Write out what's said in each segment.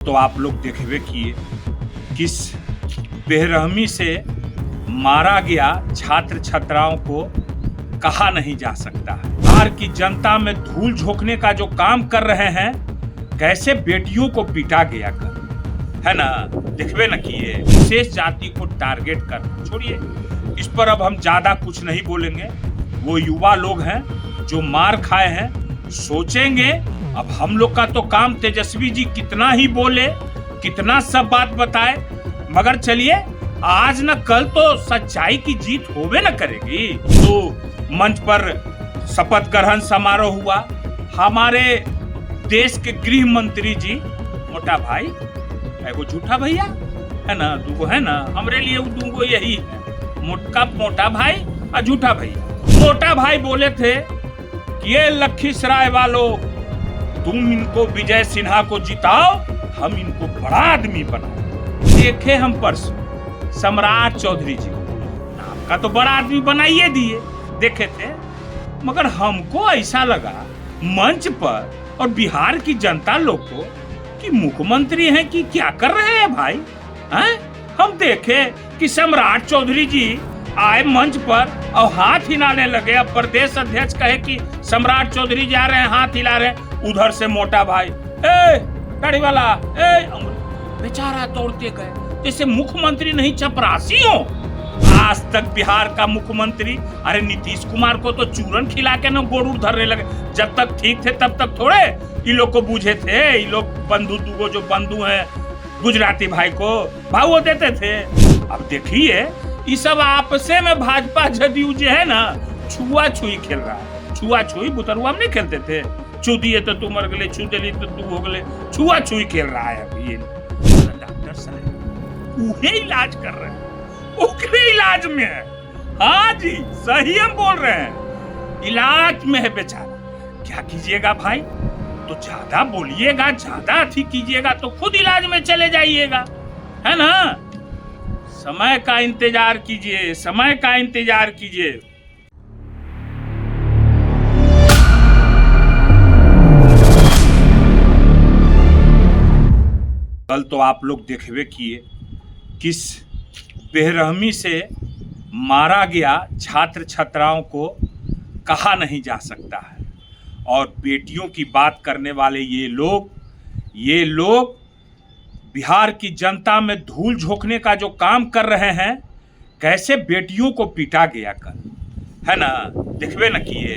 तो आप लोग देखबे किए किस बेरहमी से मारा गया छात्र छात्राओं को कहा नहीं जा सकता है। बिहार की जनता में धूल झोंकने का जो काम कर रहे हैं, कैसे बेटियों को पीटा गया कर, है ना, देखबे न किए। विशेष जाति को टारगेट कर छोड़िए, इस पर अब हम ज्यादा कुछ नहीं बोलेंगे। वो युवा लोग हैं जो मार खाए हैं, सोचेंगे। अब हम लोग का तो काम तेजस्वी जी कितना ही बोले, कितना सब बात बताए, मगर चलिए आज न कल तो सच्चाई की जीत होवे न करेगी। तो मंच पर शपथ ग्रहण समारोह हुआ। हमारे देश के गृह मंत्री जी, मोटा भाई एगो झूठा भैया है ना, दूगो है ना, हमरे लिए दूगो यही है, मोटा भाई और झूठा भैया। मोटा भाई बोले थे कि ये लखीसराय वालों, तुम इनको विजय सिन्हा को जिताओ, हम इनको बड़ा आदमी बनाओ। देखे हम परसों सम्राट चौधरी जी आपका तो बड़ा आदमी बनाइए दिए, देखे थे, मगर हमको ऐसा लगा मंच पर और बिहार की जनता लोग को कि मुख्यमंत्री हैं कि क्या कर रहे हैं भाई हैं? हम देखे कि सम्राट चौधरी जी आए मंच पर और हाथ हिलाने लगे। अब प्रदेश अध्यक्ष कहे कि सम्राट चौधरी जा रहे हैं, हाथ हिला रहे हैं। उधर से मोटा भाई, ए गाड़ी वाला, ए बेचारा तोड़ते गए जैसे मुख्यमंत्री नहीं चपरासी हो। आज तक बिहार का मुख्यमंत्री, अरे नीतीश कुमार को तो चूरन खिला के न गोड़ धरने लगे। जब तक ठीक थे तब तक थोड़े ये लोग को बूझे थे। ये लोग बंधु दुगो जो बंधु हैं गुजराती भाई को भाव देते थे। अब देखिए ये सब आपसे में भाजपा जदयू जो है ना, छुआ छुई खेल रहा है। छुआ छुई बुतरुआ में नहीं खेलते थे, छू दिए तो तू मर गए, छू दिली तो तू हो गए। छुआ छुई खेल रहा है अभी ये डॉक्टर साहब, उन्हें इलाज कर रहे हैं, उनके इलाज में है। हाँ जी सही हम बोल रहे हैं, इलाज में है बेचारा। क्या कीजिएगा भाई, तो ज्यादा बोलिएगा, ज्यादा अथी कीजिएगा तो खुद इलाज में चले जाइएगा, है ना। समय का इंतजार कीजिए, समय का इंतजार कीजिए। कल तो आप लोग देखबे किए किस बेरहमी से मारा गया छात्र छात्राओं को कहा नहीं जा सकता है। और बेटियों की बात करने वाले ये लोग बिहार की जनता में धूल झोंकने का जो काम कर रहे हैं, कैसे बेटियों को पीटा गया कर, है ना, देखबे न किए।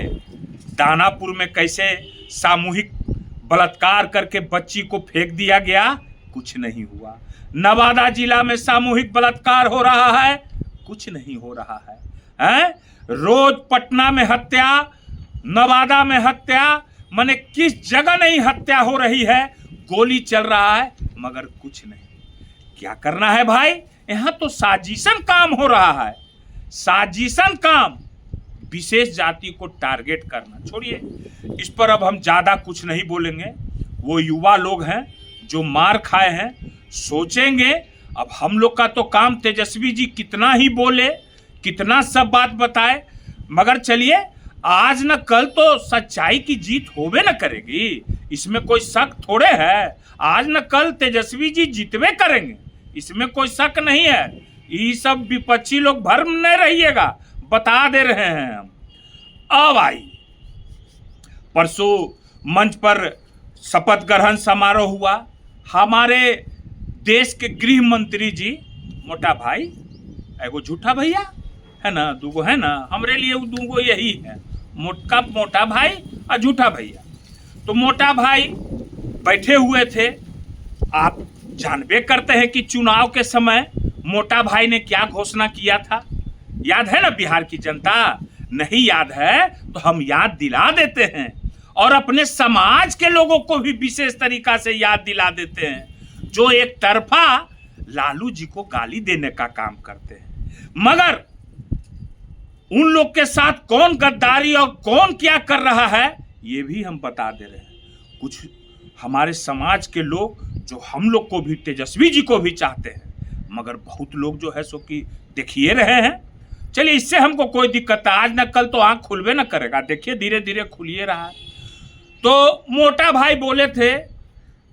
दानापुर में कैसे सामूहिक बलात्कार करके बच्ची को फेंक दिया गया, कुछ नहीं हुआ। नवादा जिला में सामूहिक बलात्कार हो रहा है, कुछ नहीं हो रहा है। रोज पटना में हत्या, नवादा में हत्या, माने किस जगह नहीं हत्या हो रही है, गोली चल रहा है, मगर कुछ नहीं। क्या करना है भाई, यहाँ तो साजिशन काम हो रहा है, साजिशन काम। विशेष जाति को टारगेट करना छोड़िए, इस पर अब हम ज्यादा कुछ नहीं बोलेंगे। वो युवा लोग हैं जो मार खाए हैं, सोचेंगे। अब हम लोग का तो काम तेजस्वी जी कितना ही बोले, कितना सब बात बताए, मगर चलिए आज न कल तो सच्चाई की जीत होवे न करेगी। इसमें कोई शक थोड़े है, आज न कल तेजस्वी जी जीतवे करेंगे, इसमें कोई शक नहीं है। ये सब विपक्षी लोग भ्रम नहीं रहिएगा, बता दे रहे हैं हम। अब आई परसों मंच पर शपथ ग्रहण समारोह हुआ। हमारे देश के गृह मंत्री जी, मोटा भाई एगो झूठा भैया है ना, दूगो है ना, हमरे लिए दूगो यही है, मोटा भाई और झूठा भैया। तो मोटा भाई बैठे हुए थे। आप जानबे करते हैं कि चुनाव के समय मोटा भाई ने क्या घोषणा किया था, याद है ना बिहार की जनता? नहीं याद है तो हम याद दिला देते हैं, और अपने समाज के लोगों को भी विशेष तरीका से याद दिला देते हैं, जो एक तरफा लालू जी को गाली देने का काम करते हैं। मगर उन लोग के साथ कौन गद्दारी और कौन क्या कर रहा है, ये भी हम बता दे रहे हैं। कुछ हमारे समाज के लोग जो हम लोग को भी, तेजस्वी जी को भी चाहते हैं, मगर बहुत लोग जो है सो कि देखिए रहे हैं। चलिए इससे हमको कोई दिक्कत है, आज न कल तो आंख खुलबे न करेगा, देखिए धीरे धीरे खुलिए रहा है। तो मोटा भाई बोले थे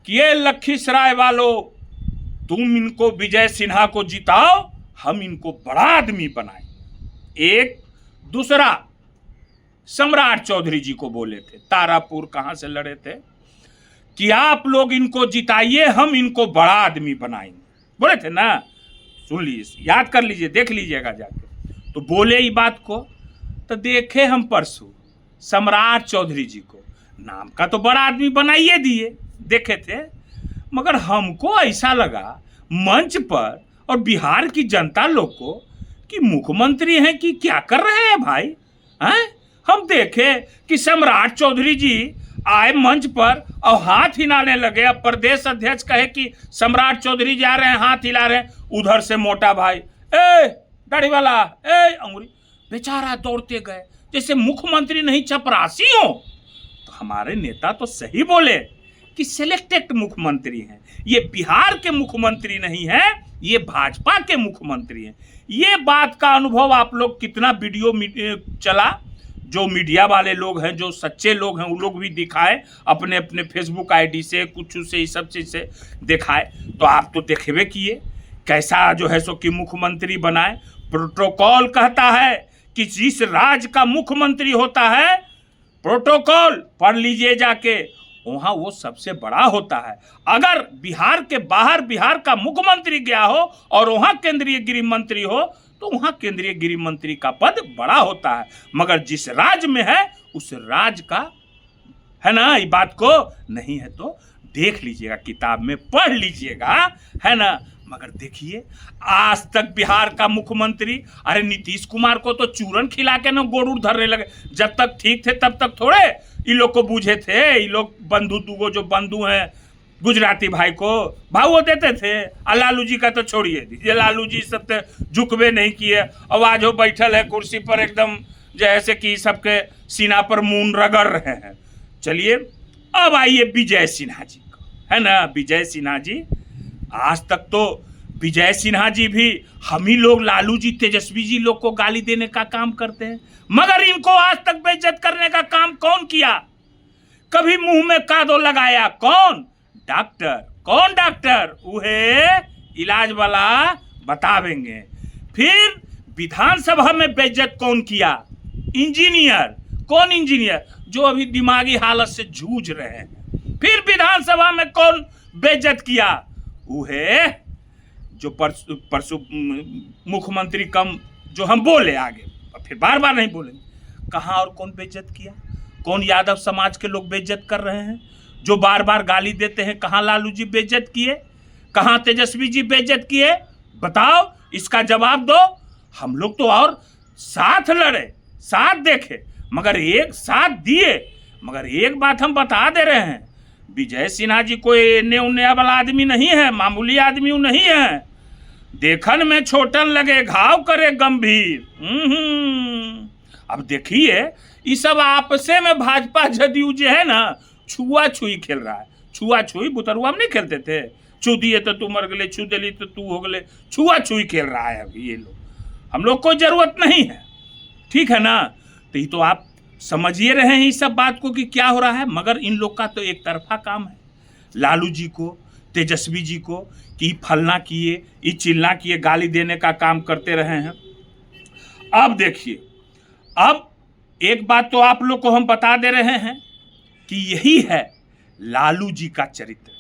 कि ये लखीसराय वालों, तुम इनको विजय सिन्हा को जिताओ, हम इनको बड़ा आदमी बनाएंगे। एक दूसरा सम्राट चौधरी जी को बोले थे, तारापुर कहां से लड़े थे, कि आप लोग इनको जिताइए, हम इनको बड़ा आदमी बनाएंगे, बोले थे ना। सुन लीजिए, याद कर लीजिए, देख लीजिएगा जाके। तो बोले ये बात को, तो देखे हम परसों सम्राट चौधरी जी को नाम का तो बड़ा आदमी बनाइए दिए, देखे थे। मगर हमको ऐसा लगा मंच पर और बिहार की जनता लोग को कि मुख्यमंत्री हैं कि क्या कर रहे हैं भाई, हैं? हम देखे कि सम्राट चौधरी जी आए मंच पर और हाथ हिलाने लगे। अब प्रदेश अध्यक्ष कहे कि सम्राट चौधरी जा रहे हैं, हाथ हिला रहे हैं। उधर से मोटा भाई, ए दाढ़ी वाला, ए अंगुरी, बेचारा दौड़ते गए जैसे मुख्यमंत्री नहीं चपरासी हो। तो हमारे नेता तो सही बोले कि सिलेक्टेड मुख्यमंत्री हैं, ये बिहार के मुख्यमंत्री नहीं है, ये भाजपा के मुख्यमंत्री हैं। ये बात का अनुभव आप लोग, कितना वीडियो चला, जो मीडिया वाले लोग हैं, जो सच्चे लोग हैं, वो लोग भी दिखाए अपने अपने फेसबुक आईडी से, कुछ से, इस सब चीज से दिखाए। तो आप तो देखबे किए कैसा जो है सो कि मुख्यमंत्री बनाए। प्रोटोकॉल कहता है कि जिस राज्य का मुख्यमंत्री होता है, प्रोटोकॉल पढ़ लीजिए जाके, वहां वो सबसे बड़ा होता है। अगर बिहार के बाहर बिहार का मुख्यमंत्री गया हो और वहां केंद्रीय गृह मंत्री हो, तो वहां केंद्रीय गृह मंत्री का पद बड़ा होता है। मगर जिस राज्य में है उस राज्य का, है ना, ये बात को नहीं है तो देख लीजिएगा, किताब में पढ़ लीजिएगा, है ना। मगर देखिए, आज तक बिहार का मुख्यमंत्री, अरे नीतीश कुमार को तो चूरन खिला के ना गोड़ धरने लगे। जब तक ठीक थे तब तक थोड़े ये लोग को बूझे थे। ये लोग बंधु दुगो जो बंधु हैं, गुजराती भाई को भाव देते थे। और लालू जी का तो छोड़िए दीजिए, लालू जी सब तो झुकवे नहीं किए। और आज वो बैठल है कुर्सी पर एकदम जैसे कि सबके सीना पर मून रगड़ रहे हैं। चलिए अब आइए विजय सिन्हा जी को, है ना। विजय सिन्हा जी, आज तक तो विजय सिन्हा जी भी हम ही लोग, लालू जी, तेजस्वी जी लोग को गाली देने का काम करते हैं। मगर इनको आज तक बेइज्जत करने का काम कौन किया? कभी मुंह में कादो लगाया कौन? डॉक्टर। कौन डॉक्टर? उहे इलाज वाला बतावेंगे। फिर विधानसभा में बेइज्जत कौन किया? इंजीनियर। कौन इंजीनियर? जो अभी दिमागी हालत से जूझ रहे हैं। फिर विधानसभा में कौन बेइज्जत किया? उहे जो परसों मुख्यमंत्री कम जो हम बोले आगे, फिर बार बार नहीं बोलेंगे। कहाँ और कौन बेइज्जत किया? कौन यादव समाज के लोग बेइज्जत कर रहे हैं जो बार बार गाली देते हैं? कहाँ लालू जी बेइज्जत किए? कहाँ तेजस्वी जी बेइज्जत किए? बताओ, इसका जवाब दो। हम लोग तो और साथ लड़े, साथ देखे, मगर एक साथ दिए। मगर एक बात हम बता दे रहे हैं, विजय सिन्हा जी कोई एने उने वाला आदमी नहीं है, मामूली आदमी नहीं है। देखन में छोटन लगे, घाव करे गंभीर। अब देखिए, ये सब आपसे में भाजपा जदयू जो है ना, छुआ छुई खेल रहा है। छुआ छुई बुतरुआ हम नहीं खेलते थे, छू दिए तो तू मर गले, छू दिली तो तू हो गले। छुआ छुई खेल रहा है अभी ये लोग। हम लोग को जरूरत नहीं है, ठीक है ना। तो ये तो आप समझिए रहे हैं इस सब बात को कि क्या हो रहा है। मगर इन लोग का तो एक तरफा काम है, लालू जी को, तेजस्वी जी को, कि फलना किए, ये चिल्ला किए, गाली देने का काम करते रहे हैं। अब देखिए, अब एक बात तो आप लोग को हम बता दे रहे हैं कि यही है लालू जी का चरित्र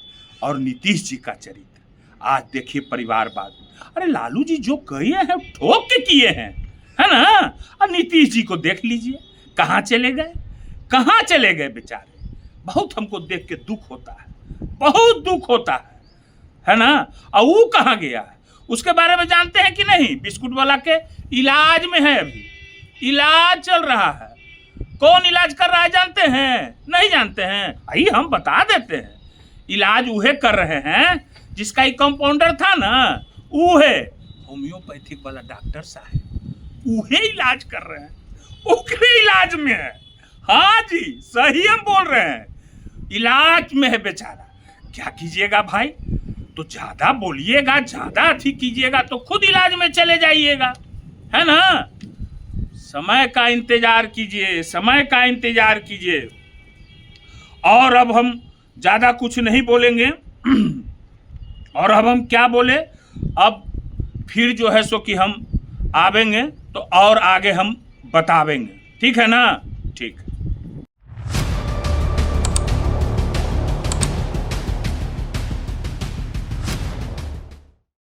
और नीतीश जी का चरित्र। आज देखिए परिवारवाद, अरे लालू जी जो किए हैं ठोक के किए हैं, है ना। और नीतीश जी को देख लीजिए कहाँ चले गए, कहाँ चले गए बेचारे। बहुत हमको देख के दुख होता है, बहुत दुख होता है ना। और वो कहाँ गया है उसके बारे में जानते हैं कि नहीं? बिस्कुट वाला के इलाज में है, अभी इलाज चल रहा है। कौन इलाज कर रहा है जानते हैं? नहीं जानते हैं? आई हम बता देते हैं। इलाज उहे कर रहे हैं जिसका ही कंपाउंडर था ना, उहे होम्योपैथिक वाला डॉक्टर साहब, उहे इलाज कर रहे हैं, उनके इलाज में है। हाँ जी, सही हम बोल रहे हैं, इलाज में है बेचारा। क्या कीजिएगा भाई, तो ज्यादा बोलिएगा, ज्यादा अथी कीजिएगा तो खुद इलाज में चले जाइएगा, है ना। समय का इंतजार कीजिए, समय का इंतजार कीजिए। और अब हम ज़्यादा कुछ नहीं बोलेंगे। और अब हम क्या बोले, अब फिर जो है सो कि हम आवेंगे तो और आगे हम बतावेंगे, ठीक है ना। ठीक।